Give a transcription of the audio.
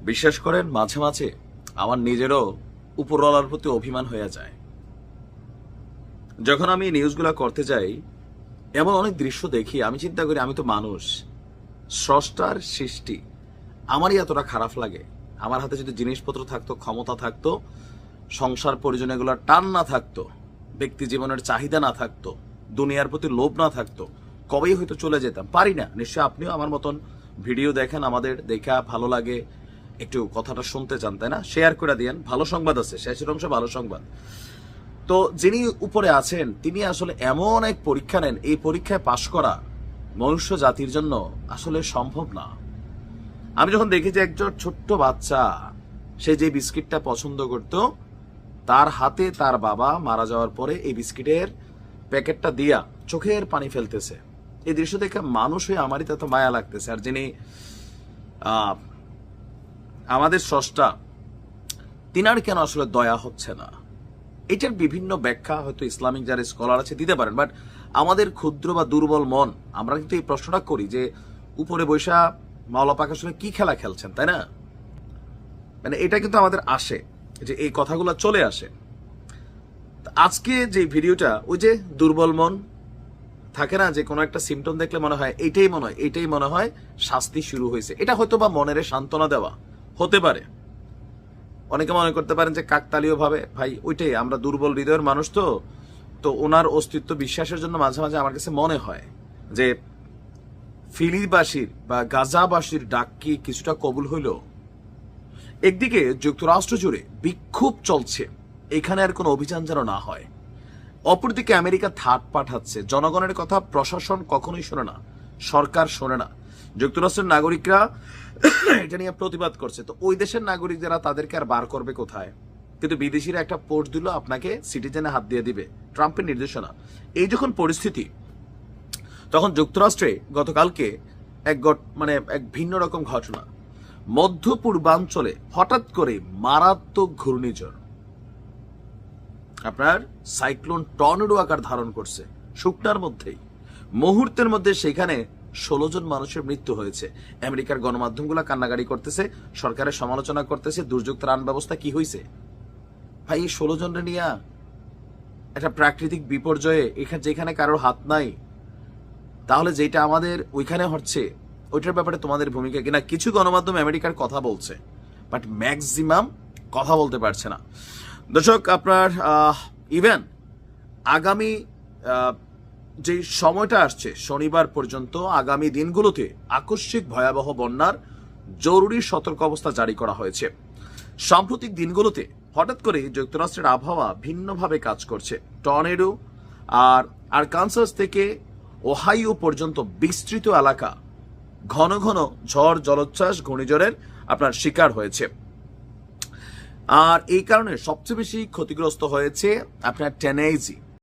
বিশ্বাস করেন, মাঝে মাঝে আমার নিজেরও উপরওয়ালার প্রতি অভিমান হয়ে যায়। যখন আমি নিউজগুলো করতে যাই, এমন অনেক দৃশ্য দেখি, আমি চিন্তা করি আমি তো মানুষ, স্রষ্টার সৃষ্টি, আমারই এতটা খারাপ লাগে। আমার হাতে যদি জিনিসপত্র থাকতো, ক্ষমতা থাকতো, সংসার পরিজন এগুলোর টান না থাকতো, ব্যক্তি জীবনের চাহিদা না থাকতো, দুনিয়ার প্রতি লোভ না থাকতো, কবেই হয়তো চলে যেতাম। পারি না। নিশ্চয় আপনিও আমার মতন ভিডিও দেখেন, আমাদের দেখা ভালো লাগে, একটু কথাটা শুনতে চান, তাই না? শেয়ার করে দিয়েন। ভালো সংবাদ আছে, শেষের অংশ ভালো সংবাদ। তো যিনি উপরে আছেন তিনি আসলে এমন এক পরীক্ষা নেন, এই পরীক্ষায় পাশ করা মনুষ্য জাতির জন্য আসলে সম্ভব না। আমি যখন দেখি যে একজন ছোট্ট বাচ্চা, সে যে বিস্কিটটা পছন্দ করত, তার হাতে তার বাবা মারা যাওয়ার পরে এই বিস্কিটের প্যাকেটটা দিয়া চোখের পানি ফেলতেছে, এই দৃশ্য দেখে মানুষ হয়ে আমারই তত মায়া লাগতেছে। আর যিনি আমাদের স্রষ্টা, তিনার কেন আসলে দয়া হচ্ছে না? এটার বিভিন্ন ব্যাখ্যা হয়তো ইসলামিক যারা স্কলার আছে দিতে পারেন, বাট আমাদের ক্ষুদ্র বা দুর্বল মন, আমরা কিন্তু এই প্রশ্নটা করি যে উপরে বৈশা মাওলা পাক আসলে কি খেলা খেলছেন, তাই না? মানে এটা কিন্তু আমাদের আসে, যে এই কথাগুলো চলে আসে। আজকে যে ভিডিওটা, ওই যে দুর্বল মন থাকে না, যে কোনো একটা সিমটম দেখলে মনে হয় এইটাই মনে হয় শাস্তি শুরু হয়েছে। এটা হয়তো বা মনের সান্ত্বনা দেওয়া হতে পারে। অনেকে মনে করতে পারেন যে কাকতালীয় ভাবে, ভাই ওইটাই, আমরা দুর্বল হৃদয়ের মানুষ, তো ওনার অস্তিত্ব বিশ্বাসের জন্য মাঝে মাঝে আমার কাছে মনে হয় যে ফিলিবাসীর বা গাজাবাসীর ডাক কি কিছুটা কবুল হইল? একদিকে যুক্তরাষ্ট্র জুড়ে বিক্ষোভ চলছে, এখানে আর কোনো অভিযান যেন না হয়। অপরদিকে আমেরিকা থার্ড পাঠাচ্ছে। জনগণের কথা প্রশাসন কখনোই শোনে না, সরকার শোনে না। যুক্তরাষ্ট্রের নাগরিকরা এটা নিয়ে প্রতিবাদ করছে, তো ওই দেশের নাগরিক যারা, তাদেরকে আর বার করবে কোথায়? কিন্তু বিদেশিরা একটা পোস্ট দিল, আপনাকে সিটিজেনে হাত দিয়ে দিবে, ট্রাম্পের নির্দেশনা। এই যখন পরিস্থিতি, তখন যুক্তরাষ্ট্রে গতকালকে এক ভিন্ন রকম ঘটনা। মধ্য পূর্বাঞ্চলে হঠাৎ করে মারাত্মক ঘূর্ণিঝড়, আপনার সাইক্লোন টর্নেডো আকার ধারণ করছে শুকনার মধ্যেই। মুহূর্তের মধ্যে সেখানে 16 জন মানুষের মৃত্যু হয়েছে। আমেরিকার গণমাধ্যমগুলো কান্নাকাটি করতেছে, সরকারের সমালোচনা করতেছে, দুর্যোগ ত্রাণ ব্যবস্থা কি হয়েছে? ভাই, এই 16 জনের নিয়ে একটা প্রাকৃতিক বিপর্যয়ে, যেখানে কারোর হাত নাই, তাহলে যেটা আমাদের ওইখানে হচ্ছে ওইটার ব্যাপারে তোমাদের ভূমিকা কিনা? কিছু গণমাধ্যম আমেরিকার কথা বলছে, বাট ম্যাক্সিমাম কথা বলতে পারছে না। দর্শক, আপনার ইভেন আগামী যে সময়টা আসছে শনিবার পর্যন্ত, আগামী দিনগুলোতে আকস্মিক ভয়াবহ বন্যার জরুরি সতর্ক অবস্থা জারি করা হয়েছে। সাম্প্রতিক দিনগুলোতে হঠাৎ করে যুক্তরাষ্ট্রের আবহাওয়া ভিন্নভাবে কাজ করছে। টর্নেডো আর আরকানসাস থেকে ওহাইও পর্যন্ত বিস্তৃত এলাকা ঘন ঘন ঝড়, জলোচ্ছ্বাস, ঘূর্ণিঝড়ের আপনার শিকার হয়েছে। আর এই কারণে সবচেয়ে বেশি ক্ষতিগ্রস্ত হয়েছে আপনার টেনেসি।